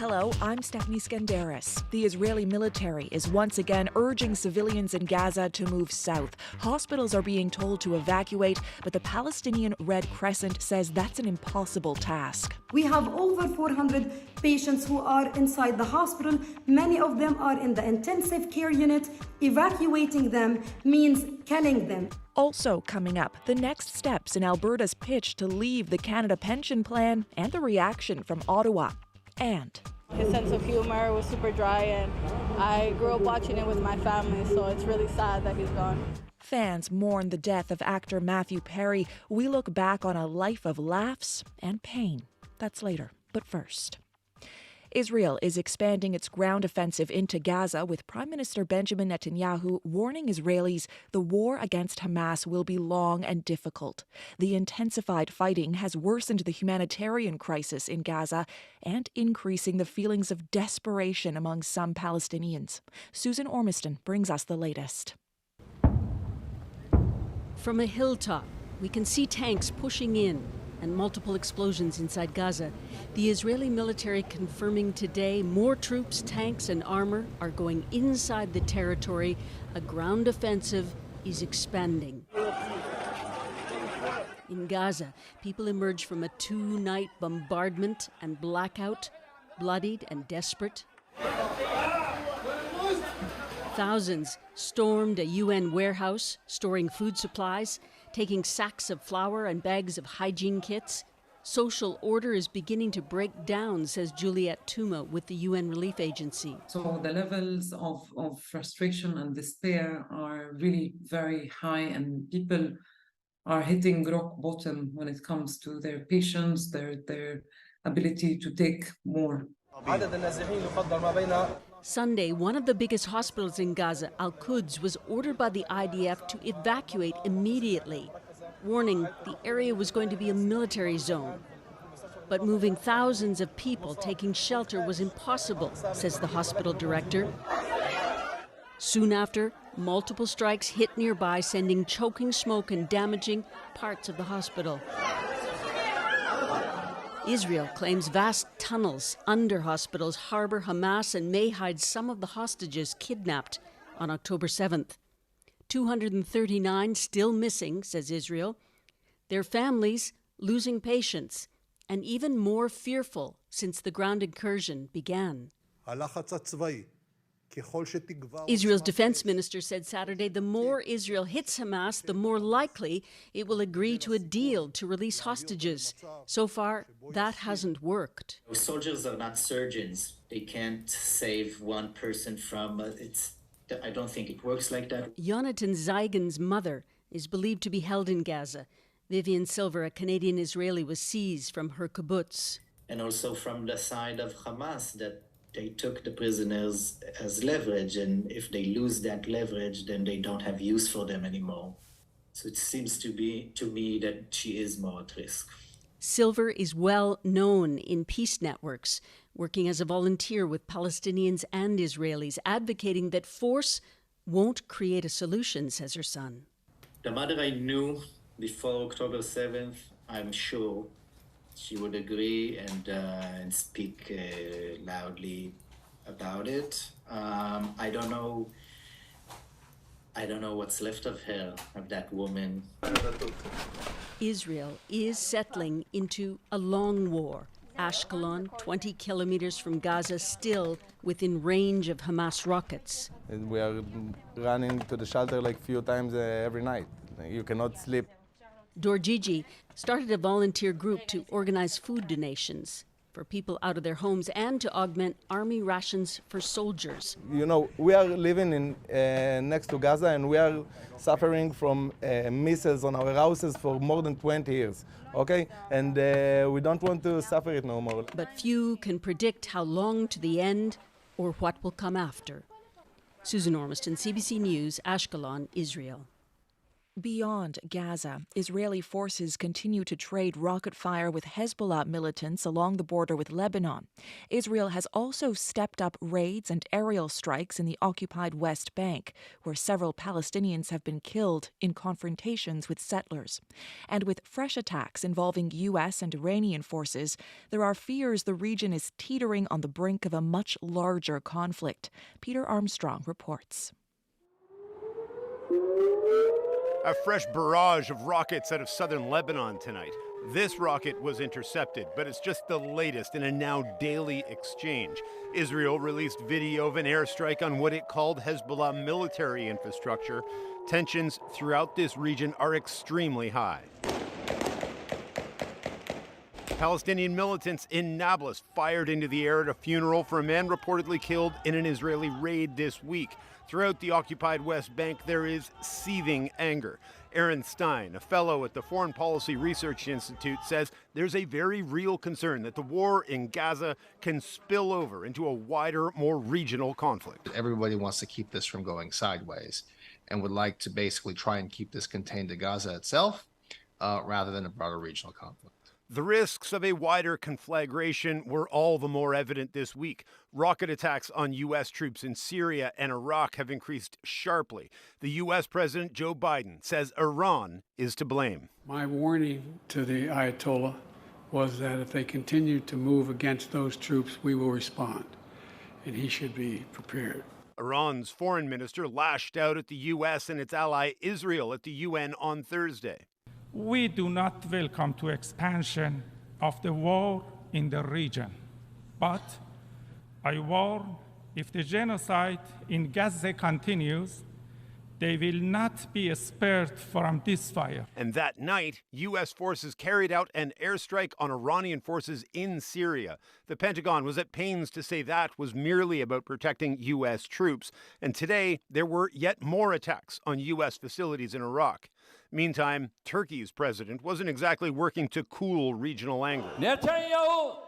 Hello, I'm Stephanie Skandaris. The Israeli military is once again urging civilians in Gaza to move south. Hospitals are being told to evacuate, but the Palestinian Red Crescent says that's an impossible task. We have over 400 patients who are inside the hospital. Many of them are in the intensive care unit. Evacuating them means killing them. Also coming up, the next steps in Alberta's pitch to leave the Canada Pension Plan and the reaction from Ottawa. And his sense of humor was super dry, and I grew up watching it with my family, so it's really sad that he's gone. Fans mourn the death of actor Matthew Perry. We look back on a life of laughs and pain. That's later, but first. Israel is expanding its ground offensive into Gaza, with Prime Minister Benjamin Netanyahu warning Israelis the war against Hamas will be long and difficult. The intensified fighting has worsened the humanitarian crisis in Gaza and increasing the feelings of desperation among some Palestinians. Susan Ormiston brings us the latest. From a hilltop, we can see tanks pushing in and multiple explosions inside Gaza. The Israeli military confirming today more troops, tanks, and armor are going inside the territory. A ground offensive is expanding. In Gaza, people emerge from a two-night bombardment and blackout, bloodied and desperate. Thousands stormed a UN warehouse, storing food supplies, taking sacks of flour and bags of hygiene kits. Social order is beginning to break down, says Juliette Touma with the UN Relief Agency. So the levels of frustration and despair are really very high, and people are hitting rock bottom when it comes to their patience, their ability to take more. Sunday, one of the biggest hospitals in Gaza, Al-Quds, was ordered by the IDF to evacuate immediately, warning the area was going to be a military zone. But moving thousands of people taking shelter was impossible, says the hospital director. Soon after, multiple strikes hit nearby, sending choking smoke and damaging parts of the hospital. Israel claims vast tunnels under hospitals harbor Hamas and may hide some of the hostages kidnapped on October 7th. 239 still missing, says Israel. Their families losing patience and even more fearful since the ground incursion began. Israel's defense minister said Saturday the more Israel hits Hamas, the more likely it will agree to a deal to release hostages. So far, that hasn't worked. Soldiers are not surgeons. They can't save one person from I don't think it works like that. Yonatan Zeigen's mother is believed to be held in Gaza. Vivian Silver, a Canadian Israeli, was seized from her kibbutz. And also from the side of Hamas, that they took the prisoners as leverage, and if they lose that leverage, then they don't have use for them anymore. So it seems to me that she is more at risk. Silver is well known in peace networks, working as a volunteer with Palestinians and Israelis, advocating that force won't create a solution, says her son. The mother I knew before October 7th, I'm sure she would agree and speak loudly about it. I don't know what's left of her, of that woman. Israel is settling into a long war. Ashkelon, 20 kilometers from Gaza, still within range of Hamas rockets. We are running to the shelter like a few times every night. You cannot sleep. Dorjiji started a volunteer group to organize food donations for people out of their homes and to augment army rations for soldiers. You know, we are living in next to Gaza, and we are suffering from missiles on our houses for more than 20 years, okay? And we don't want to suffer it no more. But few can predict how long to the end or what will come after. Susan Ormiston, CBC News, Ashkelon, Israel. Beyond Gaza, Israeli forces continue to trade rocket fire with Hezbollah militants along the border with Lebanon. Israel has also stepped up raids and aerial strikes in the occupied West Bank, where several Palestinians have been killed in confrontations with settlers. And with fresh attacks involving U.S. and Iranian forces, there are fears the region is teetering on the brink of a much larger conflict. Peter Armstrong reports. A fresh barrage of rockets out of southern Lebanon tonight. This rocket was intercepted, but it's just the latest in a now daily exchange. Israel released video of an airstrike on what it called Hezbollah military infrastructure. Tensions throughout this region are extremely high. Palestinian militants in Nablus fired into the air at a funeral for a man reportedly killed in an Israeli raid this week. Throughout the occupied West Bank, there is seething anger. Aaron Stein, a fellow at the Foreign Policy Research Institute, says there's a very real concern that the war in Gaza can spill over into a wider, more regional conflict. Everybody wants to keep this from going sideways and would like to basically try and keep this contained to Gaza itself rather than a broader regional conflict. The risks of a wider conflagration were all the more evident this week. Rocket attacks on U.S. troops in Syria and Iraq have increased sharply. The U.S. President Joe Biden says Iran is to blame. My warning to the Ayatollah was that if they continue to move against those troops, we will respond, and he should be prepared. Iran's foreign minister lashed out at the U.S. and its ally Israel at the UN on Thursday. We do not welcome to expansion of the war in the region, but I warn if the genocide in Gaza continues, they will not be spared from this fire. And that night, U.S. forces carried out an airstrike on Iranian forces in Syria. The Pentagon was at pains to say that was merely about protecting U.S. troops. And today, there were yet more attacks on U.S. facilities in Iraq. Meantime, Turkey's president wasn't exactly working to cool regional anger. Netanyahu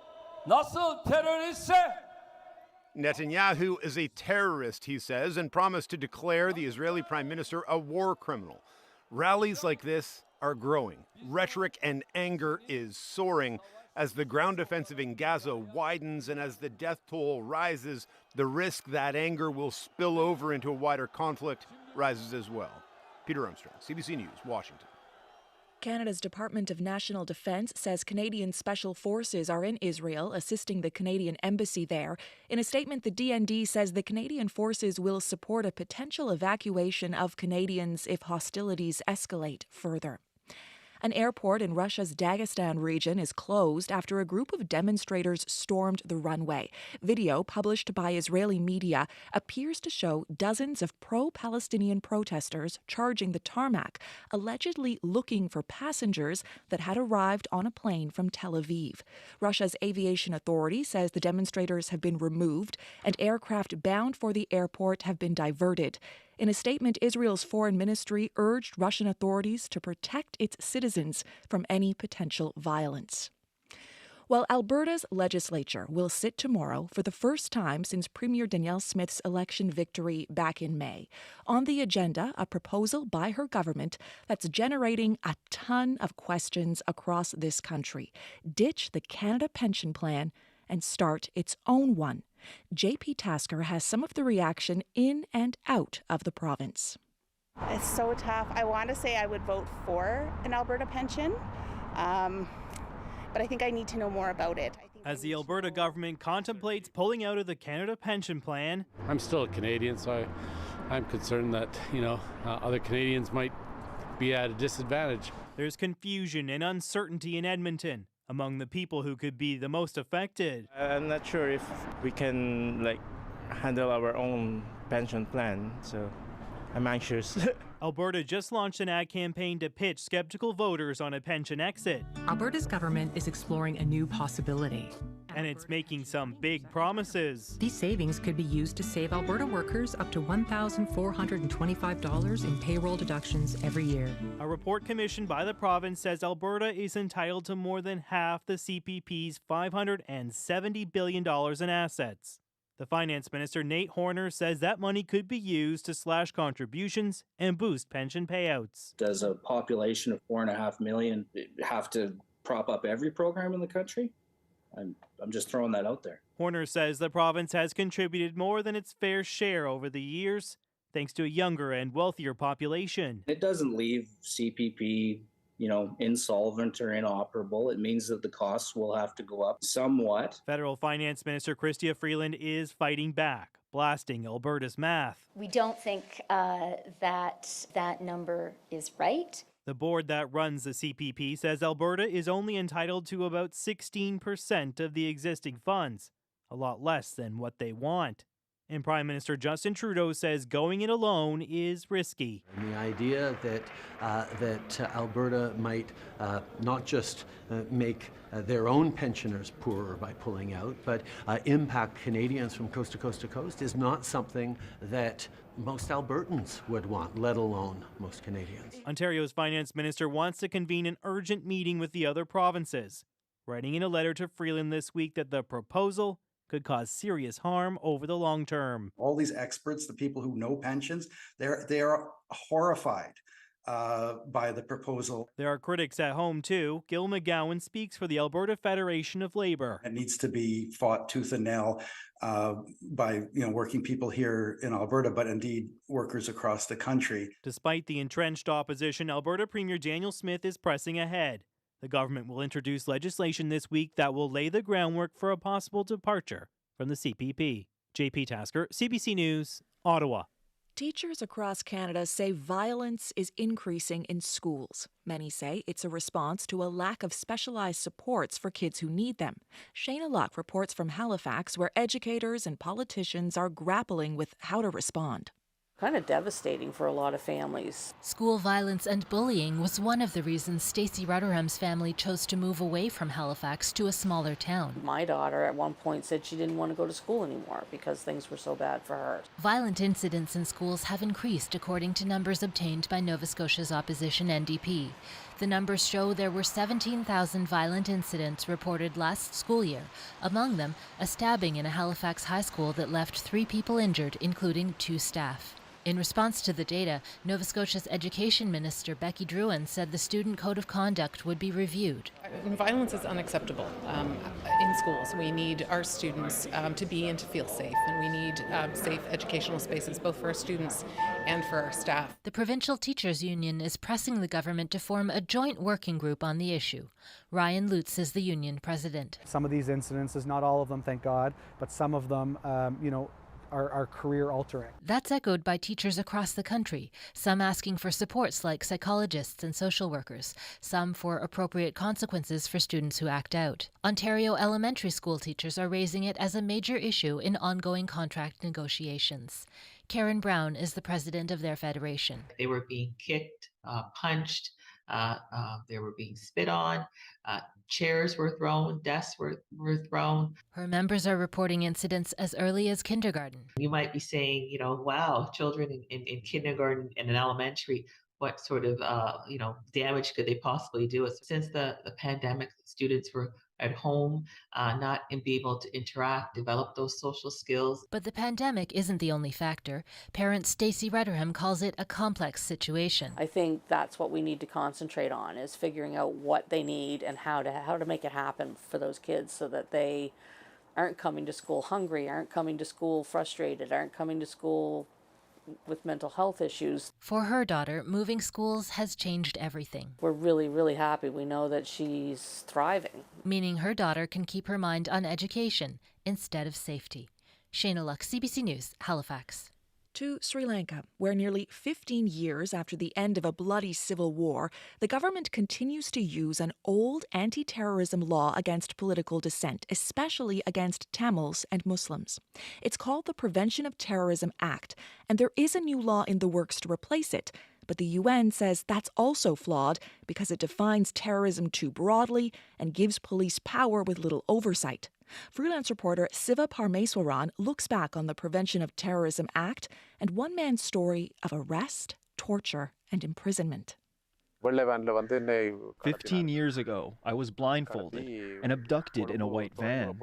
is a terrorist, he says, and promised to declare the Israeli prime minister a war criminal. Rallies like this are growing. Rhetoric and anger is soaring. As the ground offensive in Gaza widens and as the death toll rises, the risk that anger will spill over into a wider conflict rises as well. Peter Armstrong, CBC News, Washington. Canada's Department of National Defence says Canadian Special Forces are in Israel, assisting the Canadian Embassy there. In a statement, the DND says the Canadian forces will support a potential evacuation of Canadians if hostilities escalate further. An airport in Russia's Dagestan region is closed after a group of demonstrators stormed the runway. Video published by Israeli media appears to show dozens of pro-Palestinian protesters charging the tarmac, allegedly looking for passengers that had arrived on a plane from Tel Aviv. Russia's aviation authority says the demonstrators have been removed and aircraft bound for the airport have been diverted. In a statement, Israel's foreign ministry urged Russian authorities to protect its citizens from any potential violence. Well, Alberta's legislature will sit tomorrow for the first time since Premier Danielle Smith's election victory back in May. On the agenda, a proposal by her government that's generating a ton of questions across this country. Ditch the Canada Pension Plan and start its own one. JP Tasker has some of the reaction in and out of the province. It's so tough. I want to say I would vote for an Alberta pension, but I think I need to know more about it. As the Alberta government contemplates pulling out of the Canada Pension Plan. I'm still a Canadian, so I'm concerned that, other Canadians might be at a disadvantage. There's confusion and uncertainty in Edmonton among the people who could be the most affected. I'm not sure if we can handle our own pension plan, so I'm anxious. Alberta just launched an ad campaign to pitch skeptical voters on a pension exit. Alberta's government is exploring a new possibility. And it's making some big promises. These savings could be used to save Alberta workers up to $1,425 in payroll deductions every year. A report commissioned by the province says Alberta is entitled to more than half the CPP's $570 billion in assets. The finance minister, Nate Horner, says that money could be used to slash contributions and boost pension payouts. Does a population of 4.5 million have to prop up every program in the country? I'm just throwing that out there. Horner says the province has contributed more than its fair share over the years, thanks to a younger and wealthier population. It doesn't leave CPP, insolvent or inoperable. It means that the costs will have to go up somewhat. Federal Finance Minister Chrystia Freeland is fighting back, blasting Alberta's math. We don't think that number is right. The board that runs the CPP says Alberta is only entitled to about 16% of the existing funds, a lot less than what they want. And Prime Minister Justin Trudeau says going it alone is risky. And the idea that Alberta might not just make their own pensioners poorer by pulling out, but impact Canadians from coast to coast to coast is not something that most Albertans would want, let alone most Canadians. Ontario's finance minister wants to convene an urgent meeting with the other provinces, writing in a letter to Freeland this week that the proposal could cause serious harm over the long term. All these experts, the people who know pensions, they are horrified by the proposal. There are critics at home too. Gil McGowan speaks for the Alberta Federation of Labour. It needs to be fought tooth and nail by working people here in Alberta, but indeed workers across the country. Despite the entrenched opposition, Alberta Premier Daniel Smith is pressing ahead. The government will introduce legislation this week that will lay the groundwork for a possible departure from the CPP. JP Tasker, CBC News, Ottawa. Teachers across Canada say violence is increasing in schools. Many say it's a response to a lack of specialized supports for kids who need them. Shayna Luck reports from Halifax, where educators and politicians are grappling with how to respond. Kind of devastating for a lot of families. School violence and bullying was one of the reasons Stacey Rutherham's family chose to move away from Halifax to a smaller town. My daughter at one point said she didn't want to go to school anymore because things were so bad for her. Violent incidents in schools have increased according to numbers obtained by Nova Scotia's opposition NDP. The numbers show there were 17,000 violent incidents reported last school year, among them a stabbing in a Halifax high school that left 3 people injured, including 2 staff. In response to the data, Nova Scotia's Education Minister Becky Drouin said the Student Code of Conduct would be reviewed. Violence is unacceptable in schools. We need our students to be and to feel safe, and we need safe educational spaces both for our students and for our staff. The Provincial Teachers Union is pressing the government to form a joint working group on the issue. Ryan Lutz is the union president. Some of these incidences, not all of them, thank God, but some of them, are career altering. That's echoed by teachers across the country, some asking for supports like psychologists and social workers, some for appropriate consequences for students who act out. Ontario elementary school teachers are raising it as a major issue in ongoing contract negotiations. Karen Brown is the president of their federation. They were being kicked, punched, they were being spit on, chairs were thrown, desks were thrown. Her members are reporting incidents as early as kindergarten. You might be saying, wow, children in kindergarten and in elementary, what sort of, damage could they possibly do? Since the pandemic, students were at home, not be able to interact, develop those social skills. But the pandemic isn't the only factor. Parent Stacey Rutherham calls it a complex situation. I think that's what we need to concentrate on, is figuring out what they need and how to make it happen for those kids so that they aren't coming to school hungry, aren't coming to school frustrated, aren't coming to school with mental health issues. For her daughter, moving schools has changed everything. We're really, really happy. We know that she's thriving. Meaning her daughter can keep her mind on education instead of safety. Shayna Luck, CBC News, Halifax. To Sri Lanka, where nearly 15 years after the end of a bloody civil war, the government continues to use an old anti-terrorism law against political dissent, especially against Tamils and Muslims. It's called the Prevention of Terrorism Act, and there is a new law in the works to replace it. But the UN says that's also flawed because it defines terrorism too broadly and gives police power with little oversight. Freelance reporter Siva Parmeswaran looks back on the Prevention of Terrorism Act and one man's story of arrest, torture, and imprisonment. 15 years ago, I was blindfolded and abducted in a white van.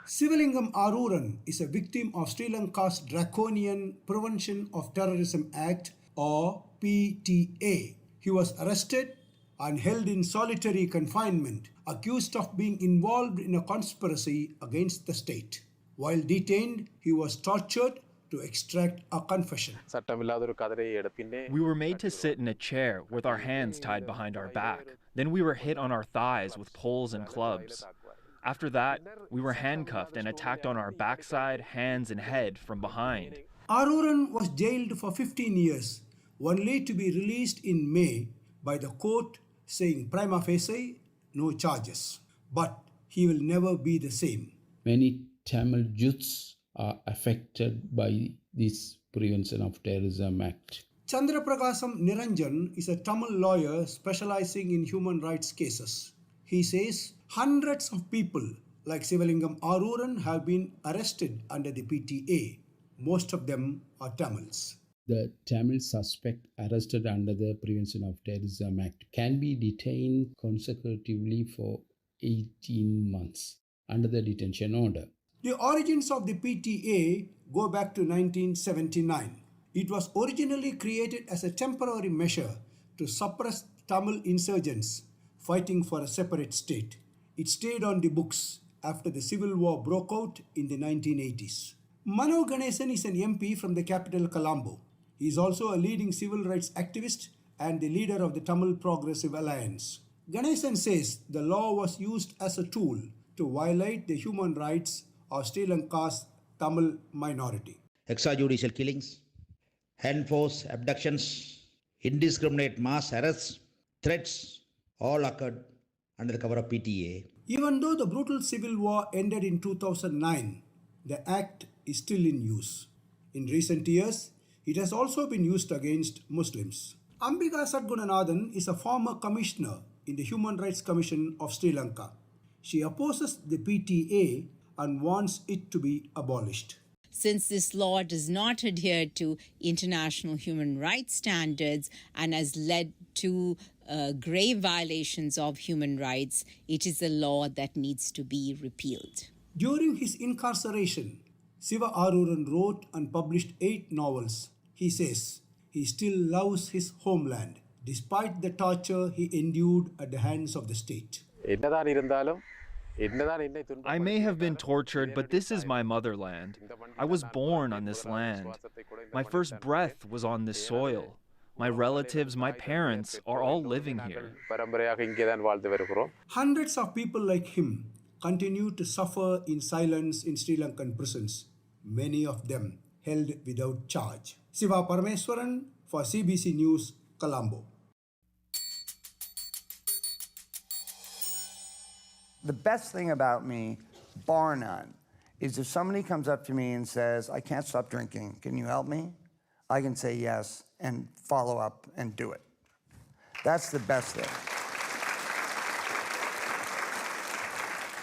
Sivalingam Aruran is a victim of Sri Lanka's Draconian Prevention of Terrorism Act, or PTA. He was arrested and held in solitary confinement, accused of being involved in a conspiracy against the state. While detained, he was tortured to extract a confession. We were made to sit in a chair with our hands tied behind our back. Then we were hit on our thighs with poles and clubs. After that, we were handcuffed and attacked on our backside, hands, and head from behind. Aruran was jailed for 15 years, only to be released in May by the court saying prima facie, no charges. But he will never be the same. Many Tamil youths are affected by this Prevention of Terrorism Act. Chandraprakasam Niranjan is a Tamil lawyer specializing in human rights cases. He says hundreds of people like Sivalingam Aruran have been arrested under the PTA. Most of them are Tamils. The Tamil suspect arrested under the Prevention of Terrorism Act can be detained consecutively for 18 months under the detention order. The origins of the PTA go back to 1979. It was originally created as a temporary measure to suppress Tamil insurgents fighting for a separate state. It stayed on the books after the civil war broke out in the 1980s. Mano Ganesan is an MP from the capital Colombo. He is also a leading civil rights activist and the leader of the Tamil Progressive Alliance. Ganesan says the law was used as a tool to violate the human rights of Sri Lanka's Tamil minority. Extrajudicial killings, hand-force abductions, indiscriminate mass arrests, threats all occurred under the cover of PTA. Even though the brutal civil war ended in 2009, the act is still in use. In recent years, it has also been used against Muslims. Ambika Sadgunanathan is a former commissioner in the Human Rights Commission of Sri Lanka. She opposes the PTA and wants it to be abolished. Since this law does not adhere to international human rights standards and has led to grave violations of human rights, it is a law that needs to be repealed. During his incarceration, Siva Aruran wrote and published 8 novels. He says he still loves his homeland, despite the torture he endured at the hands of the state. I may have been tortured, but this is my motherland. I was born on this land. My first breath was on this soil. My relatives, my parents are all living here. Hundreds of people like him continue to suffer in silence in Sri Lankan prisons, many of them held without charge. Siva Parameswaran for CBC News, Colombo. The best thing about me, bar none, is if somebody comes up to me and says, I can't stop drinking, can you help me? I can say yes and follow up and do it. That's the best thing.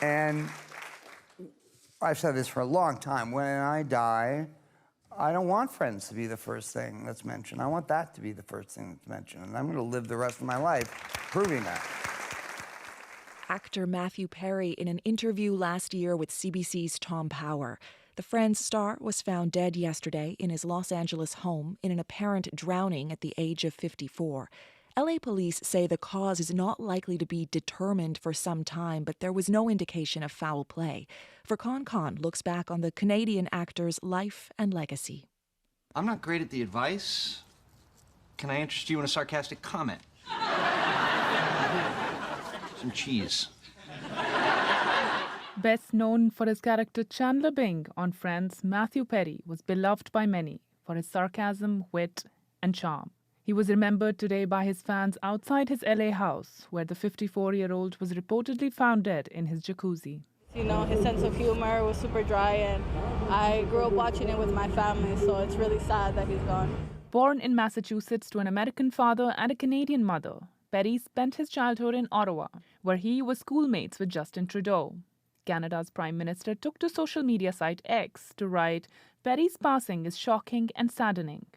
And I've said this for a long time. When I die, I don't want friends to be the first thing that's mentioned. I want that to be the first thing that's mentioned. And I'm going to live the rest of my life proving that. Actor Matthew Perry in an interview last year with CBC's Tom Power. The Friends star was found dead yesterday in his Los Angeles home in an apparent drowning at the age of 54. LA police say the cause is not likely to be determined for some time, but there was no indication of foul play. For Con looks back on the Canadian actor's life and legacy. I'm not great at the advice. Can I interest you in a sarcastic comment? Some cheese. Best known for his character Chandler Bing on Friends, Matthew Perry was beloved by many for his sarcasm, wit, and charm. He was remembered today by his fans outside his LA house, where the 54-year-old was reportedly found dead in his jacuzzi. You know, his sense of humor was super dry, and I grew up watching it with my family, so it's really sad that he's gone. Born in Massachusetts to an American father and a Canadian mother, Perry spent his childhood in Ottawa, where he was schoolmates with Justin Trudeau. Canada's Prime Minister took to social media site X to write, "Perry's passing is shocking and saddening."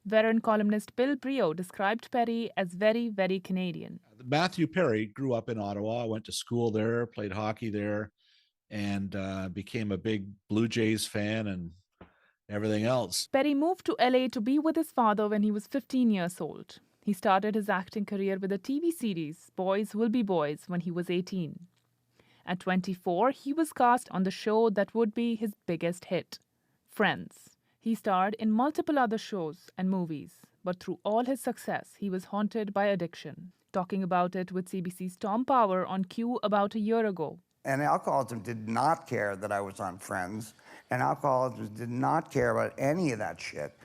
Veteran columnist Bill Brio described Perry as very, very Canadian. Matthew Perry grew up in Ottawa, went to school there, played hockey there, and became a big Blue Jays fan and everything else. Perry moved to LA to be with his father when he was 15 years old. He started his acting career with the TV series Boys Will Be Boys when he was 18. At 24, he was cast on the show that would be his biggest hit, Friends. He starred in multiple other shows and movies, but through all his success, he was haunted by addiction. Talking about it with CBC's Tom Power on Q about a year ago. And alcoholism did not care that I was on Friends, and alcoholism did not care about any of that shit.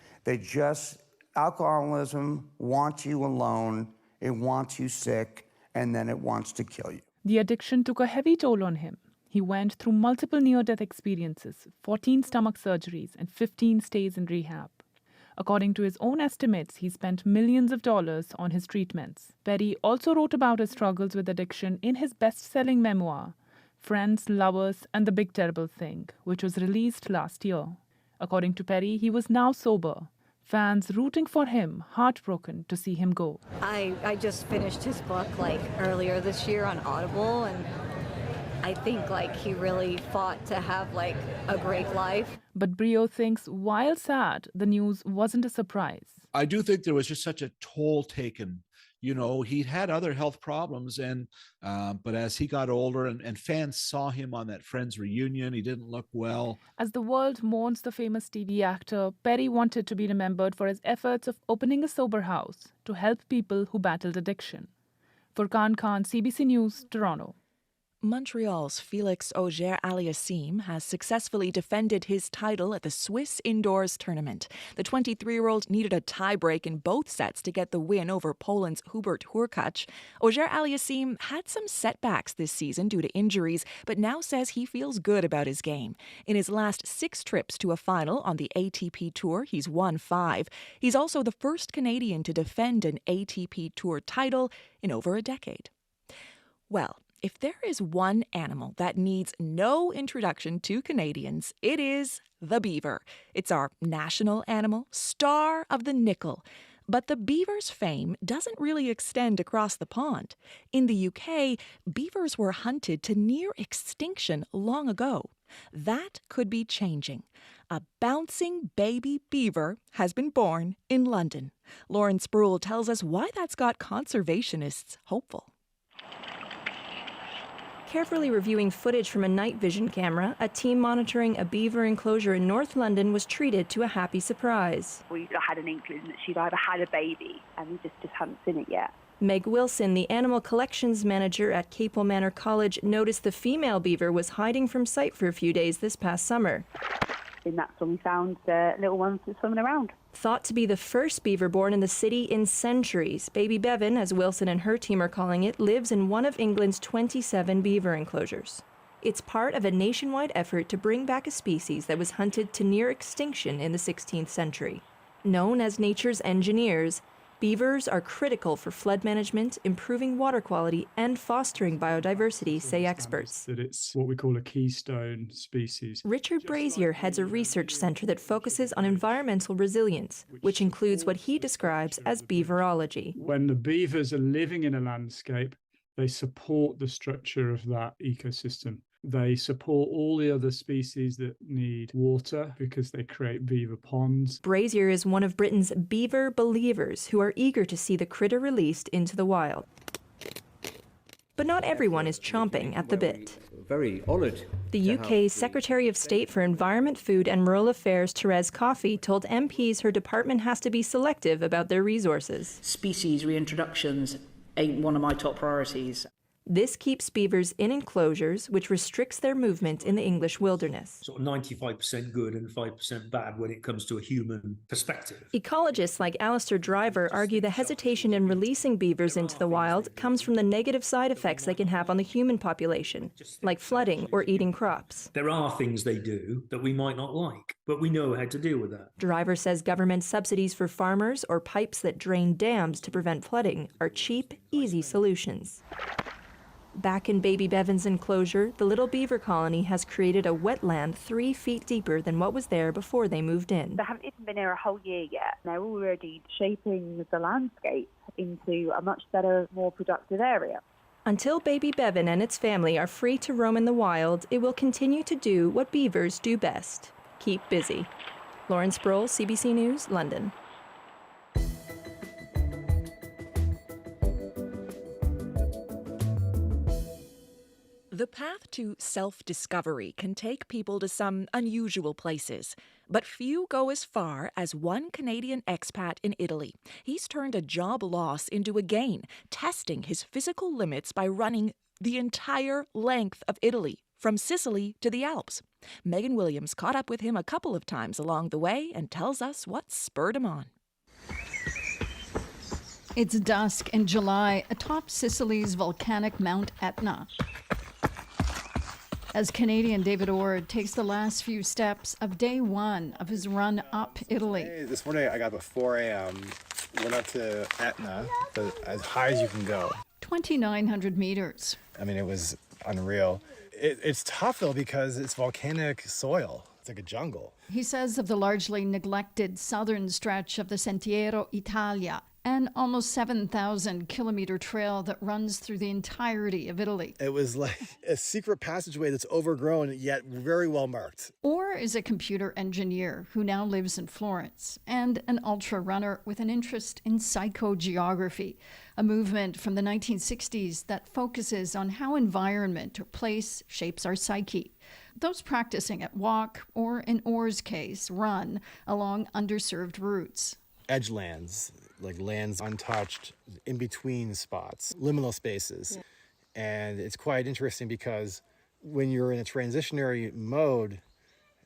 Alcoholism wants you alone, it wants you sick, and then it wants to kill you. The addiction took a heavy toll on him. He went through multiple near-death experiences, 14 stomach surgeries, and 15 stays in rehab. According to his own estimates, he spent millions of dollars on his treatments. Perry also wrote about his struggles with addiction in his best-selling memoir, Friends, Lovers, and the Big Terrible Thing, which was released last year. According to Perry, he was now sober. Fans rooting for him, heartbroken to see him go. I just finished his book earlier this year on Audible, and I think he really fought to have a great life. But Brio thinks while sad, the news wasn't a surprise. I do think there was just such a toll taken. You know, he'd had other health problems, but as he got older and fans saw him on that Friends reunion, he didn't look well. As the world mourns the famous TV actor, Perry wanted to be remembered for his efforts of opening a sober house to help people who battled addiction. Furqan Khan, CBC News, Toronto. Montreal's Félix Auger-Aliassime has successfully defended his title at the Swiss indoors tournament. The 23-year-old needed a tiebreak in both sets to get the win over Poland's Hubert Hurkacz. Auger-Aliassime had some setbacks this season due to injuries, but now says he feels good about his game. In his last 6 trips to a final on the ATP Tour, he's won 5. He's also the first Canadian to defend an ATP Tour title in over a decade. Well, if there is one animal that needs no introduction to Canadians, it is the beaver. It's our national animal, star of the nickel. But the beaver's fame doesn't really extend across the pond. In the UK, beavers were hunted to near extinction long ago. That could be changing. A bouncing baby beaver has been born in London. Lauren Spruill tells us why that's got conservationists hopeful. Carefully reviewing footage from a night vision camera, a team monitoring a beaver enclosure in North London was treated to a happy surprise. We had an inkling that she'd either had a baby, and we just hadn't seen it yet. Meg Wilson, the animal collections manager at Capel Manor College, noticed the female beaver was hiding from sight for a few days this past summer. And that's when we found the little ones swimming around. Thought to be the first beaver born in the city in centuries, Baby Bevan, as Wilson and her team are calling it, lives in one of England's 27 beaver enclosures. It's part of a nationwide effort to bring back a species that was hunted to near extinction in the 16th century. Known as nature's engineers, beavers are critical for flood management, improving water quality, and fostering biodiversity, say experts. That it's what we call a keystone species. Richard Brazier heads a research centre that focuses on environmental resilience, which includes what he describes as beaverology. When the beavers are living in a landscape, they support the structure of that ecosystem. They support all the other species that need water because they create beaver ponds. Brazier is one of Britain's beaver believers who are eager to see the critter released into the wild. But not everyone is chomping at the bit. Very honoured. The UK's Secretary of State for Environment, Food and Rural Affairs, Therese Coffey, told MPs her department has to be selective about their resources. Species reintroductions ain't one of my top priorities. This keeps beavers in enclosures, which restricts their movement in the English wilderness. Sort of 95% good and 5% bad when it comes to a human perspective. Ecologists like Alistair Driver argue the hesitation in releasing beavers into the wild comes from the negative side effects they can have on the human population, like flooding or eating crops. There are things they do that we might not like, but we know how to deal with that. Driver says government subsidies for farmers or pipes that drain dams to prevent flooding are cheap, easy solutions. Back in Baby Bevan's enclosure, the little beaver colony has created a wetland 3 feet deeper than what was there before they moved in. They haven't even been here a whole year yet. They're already shaping the landscape into a much better, more productive area. Until Baby Bevan and its family are free to roam in the wild, it will continue to do what beavers do best: keep busy. Lauren Sproul, CBC News, London. The path to self-discovery can take people to some unusual places, but few go as far as one Canadian expat in Italy. He's turned a job loss into a gain, testing his physical limits by running the entire length of Italy, from Sicily to the Alps. Megan Williams caught up with him a couple of times along the way and tells us what spurred him on. It's dusk in July atop Sicily's volcanic Mount Etna, as Canadian David Ord takes the last few steps of day one of his run up Italy. Hey, this morning I got up at 4 a.m., went up to Etna, as high as you can go. 2,900 meters. I mean, it was unreal. It's tough, though, because it's volcanic soil. It's like a jungle. He says of the largely neglected southern stretch of the Sentiero Italia, an almost 7,000-kilometer trail that runs through the entirety of Italy. It was like a secret passageway that's overgrown, yet very well marked. Or is a computer engineer who now lives in Florence, and an ultra runner with an interest in psychogeography, a movement from the 1960s that focuses on how environment or place shapes our psyche. Those practicing at walk, or in Orr's case, run along underserved routes. Edgelands, like lands untouched, in between spots, liminal spaces. Yeah. And it's quite interesting because when you're in a transitionary mode,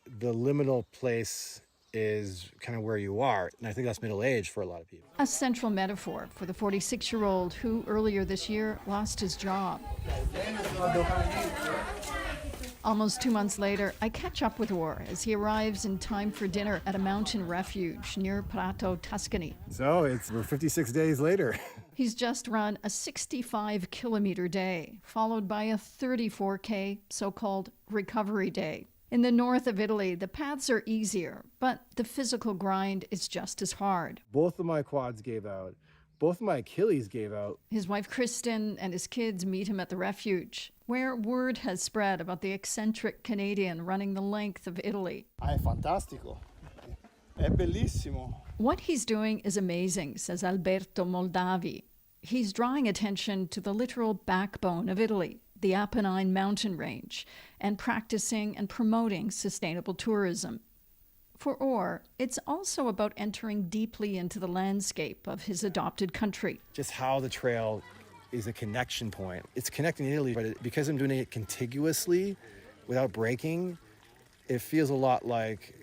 the liminal place is kind of where you are. And I think that's middle age for a lot of people. A central metaphor for the 46-year-old who earlier this year lost his job. Almost 2 months later, I catch up with Orr as he arrives in time for dinner at a mountain refuge near Prato, Tuscany. So we're 56 days later. He's just run a 65-kilometer day, followed by a 34K so-called recovery day. In the north of Italy, the paths are easier, but the physical grind is just as hard. Both of my quads gave out. Both of my Achilles gave out. His wife, Kristen, and his kids meet him at the refuge, where word has spread about the eccentric Canadian running the length of Italy. È fantastico. È bellissimo. What he's doing is amazing, says Alberto Moldavi. He's drawing attention to the literal backbone of Italy, the Apennine mountain range, and practicing and promoting sustainable tourism. For Orr, it's also about entering deeply into the landscape of his adopted country. Just how the trail is a connection point. It's connecting Italy, but because I'm doing it contiguously without breaking, it feels a lot like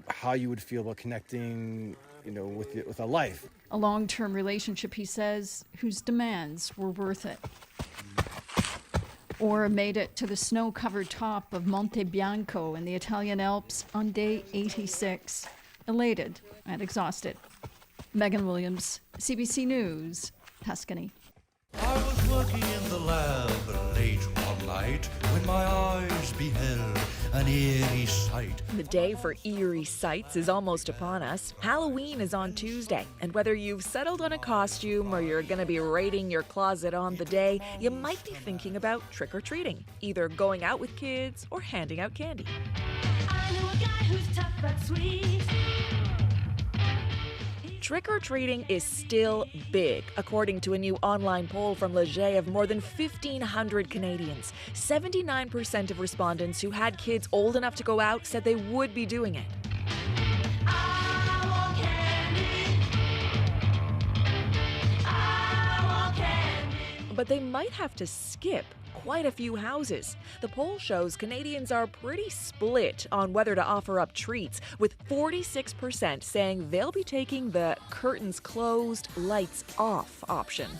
how you would feel about connecting, with a life. A long-term relationship, he says, whose demands were worth it. Orr made it to the snow-covered top of Monte Bianco in the Italian Alps on day 86, elated and exhausted. Megan Williams, CBC News, Tuscany. I was working in the lab late one night when my eyes beheld an eerie sight. The day for eerie sights is almost upon us. Halloween is on Tuesday, and whether you've settled on a costume or you're going to be raiding your closet on the day, you might be thinking about trick-or-treating, either going out with kids or handing out candy. I know a guy who's tough but sweet. Trick-or-treating is still big, according to a new online poll from Leger of more than 1,500 Canadians. 79% of respondents who had kids old enough to go out said they would be doing it. I want candy. But they might have to skip quite a few houses. The poll shows Canadians are pretty split on whether to offer up treats, with 46% saying they'll be taking the curtains closed, lights off option.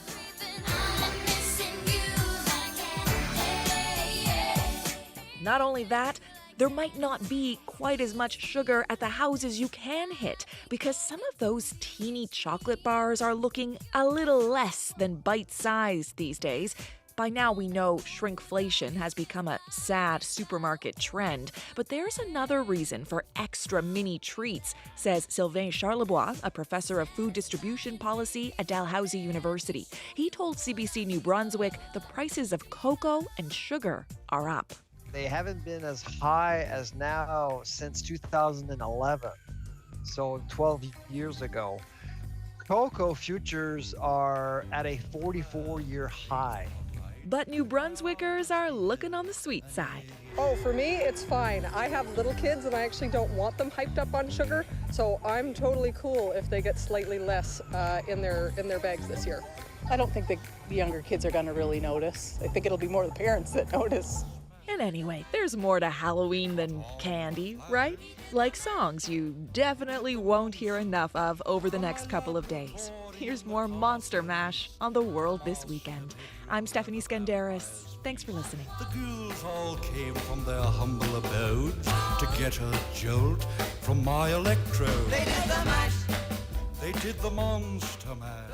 Not only that, there might not be quite as much sugar at the houses you can hit, because some of those teeny chocolate bars are looking a little less than bite-sized these days. By now we know shrinkflation has become a sad supermarket trend, but there's another reason for extra mini treats, says Sylvain Charlebois, a professor of food distribution policy at Dalhousie University. He told CBC New Brunswick the prices of cocoa and sugar are up. They haven't been as high as now since 2011, so 12 years ago. Cocoa futures are at a 44-year high. But New Brunswickers are looking on the sweet side. Oh, for me, it's fine. I have little kids and I actually don't want them hyped up on sugar, so I'm totally cool if they get slightly less in their bags this year. I don't think the younger kids are going to really notice. I think it'll be more the parents that notice. And anyway, there's more to Halloween than candy, right? Like songs you definitely won't hear enough of over the next couple of days. Here's more Monster Mash on The World This Weekend. I'm Stephanie Skandaris. Thanks for listening. The ghouls all came from their humble abodes to get a jolt from my electrode. They did the mash. They did the monster mash.